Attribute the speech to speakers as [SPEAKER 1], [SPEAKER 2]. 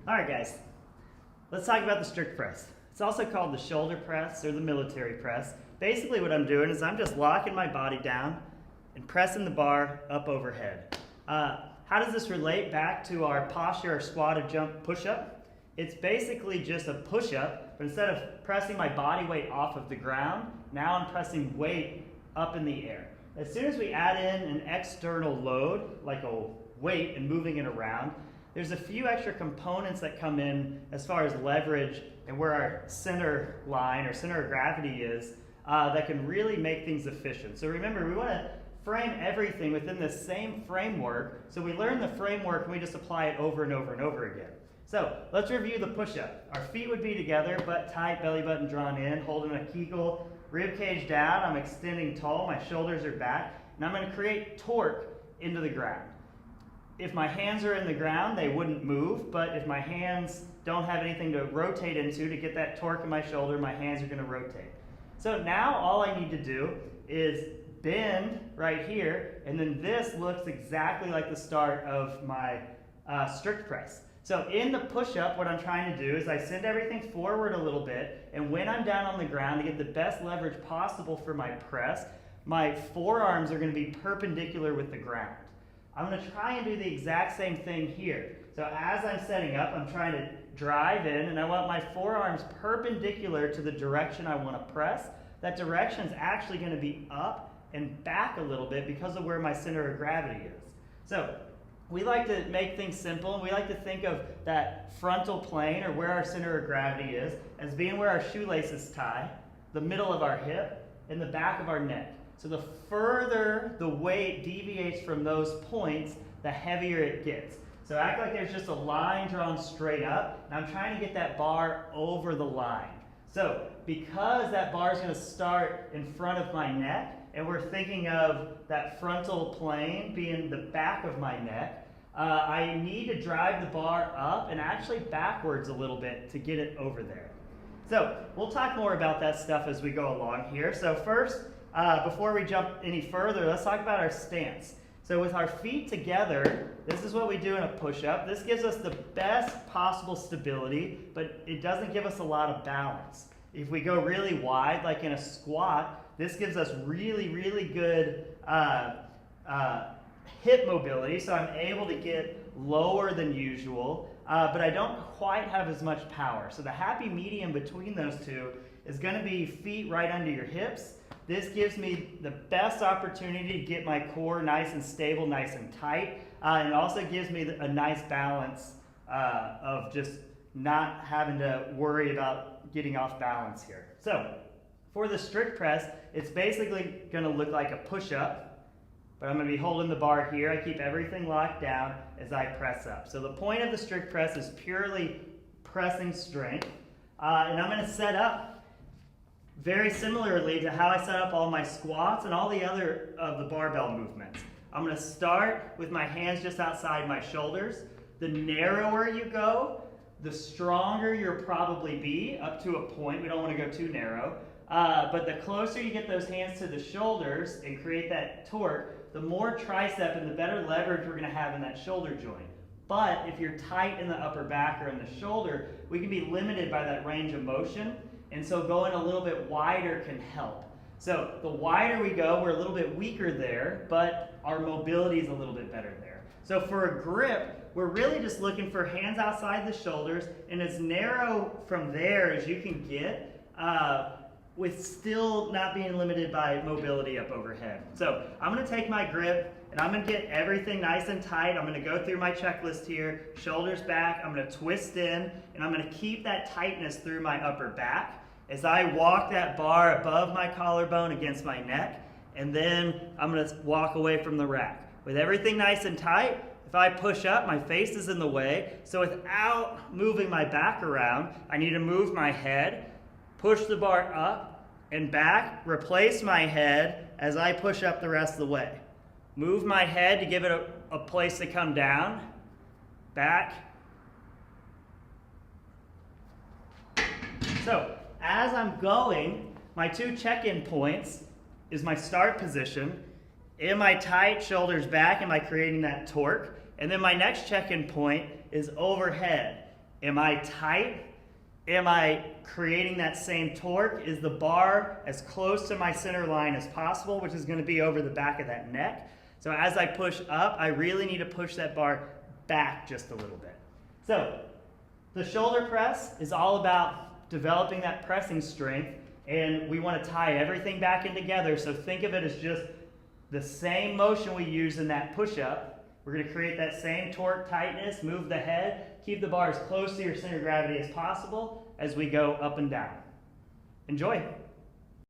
[SPEAKER 1] All right, guys, let's talk about the strict press. It's also called the shoulder press or the military press. Basically what I'm doing is I'm just locking my body down and pressing the bar up overhead. How does this relate back to our posture or squatted jump push-up? It's basically just a push-up, but instead of pressing my body weight off of the ground, now I'm pressing weight up in the air. As soon as we add in an external load, like a weight and moving it around, there's a few extra components that come in as far as leverage and where our center line or center of gravity is that can really make things efficient. So remember, we want to frame everything within the same framework. So we learn the framework and we just apply it over and over and over again. So let's review the push-up. Our feet would be together, butt tight, belly button drawn in, holding a Kegel, rib cage down. I'm extending tall, my shoulders are back, and I'm going to create torque into the ground. If my hands are in the ground, they wouldn't move, but if my hands don't have anything to rotate into to get that torque in my shoulder, my hands are going to rotate. So now all I need to do is bend right here, and then this looks exactly like the start of my strict press. So in the push-up, what I'm trying to do is I send everything forward a little bit, and when I'm down on the ground to get the best leverage possible for my press, my forearms are going to be perpendicular with the ground. I'm going to try and do the exact same thing here. So as I'm setting up, I'm trying to drive in, and I want my forearms perpendicular to the direction I want to press. That direction is actually going to be up and back a little bit because of where my center of gravity is. So we like to make things simple, and we like to think of that frontal plane, or where our center of gravity is, as being where our shoelaces tie, the middle of our hip, and the back of our neck. So the further the weight deviates from those points, the heavier it gets. So act like there's just a line drawn straight up, and I'm trying to get that bar over the line. So because that bar is going to start in front of my neck, and we're thinking of that frontal plane being the back of my neck, I need to drive the bar up and actually backwards a little bit to get it over there. So we'll talk more about that stuff as we go along here. So first, before we jump any further, let's talk about our stance. So with our feet together, this is what we do in a push-up. This gives us the best possible stability, but it doesn't give us a lot of balance. If we go really wide, like in a squat, this gives us really, really good hip mobility, so I'm able to get lower than usual, but I don't quite have as much power. So the happy medium between those two is going to be feet right under your hips. This gives me the best opportunity to get my core nice and stable, nice and tight, and also gives me a nice balance of just not having to worry about getting off balance here. So for the strict press, it's basically going to look like a push-up, but I'm going to be holding the bar here. I keep everything locked down as I press up. So the point of the strict press is purely pressing strength, and I'm going to set up very similarly to how I set up all my squats and all the other of the barbell movements. I'm going to start with my hands just outside my shoulders. The narrower you go, the stronger you'll probably be, up to a point. We don't want to go too narrow. But the closer you get those hands to the shoulders and create that torque, the more tricep and the better leverage we're going to have in that shoulder joint. But if you're tight in the upper back or in the shoulder, we can be limited by that range of motion. And so going a little bit wider can help. So the wider we go, we're a little bit weaker there, but our mobility is a little bit better there. So for a grip, we're really just looking for hands outside the shoulders and as narrow from there as you can get, with still not being limited by mobility up overhead. So I'm going to take my grip and I'm going to get everything nice and tight. I'm going to go through my checklist here, shoulders back, I'm going to twist in, and I'm going to keep that tightness through my upper back as I walk that bar above my collarbone against my neck, and then I'm going to walk away from the rack. With everything nice and tight, if I push up, my face is in the way, so without moving my back around, I need to move my head, push the bar up and back, replace my head as I push up the rest of the way. Move my head to give it a place to come down, back. So as I'm going, my two check-in points is my start position. Am I tight, shoulders back? Am I creating that torque? And then my next check-in point is overhead. Am I tight? Am I creating that same torque? Is the bar as close to my center line as possible, which is going to be over the back of that neck? So as I push up, I really need to push that bar back just a little bit. So the shoulder press is all about developing that pressing strength, and we want to tie everything back in together. So think of it as just the same motion we use in that push-up. We're going to create that same torque tightness, move the head, keep the bar as close to your center of gravity as possible as we go up and down. Enjoy.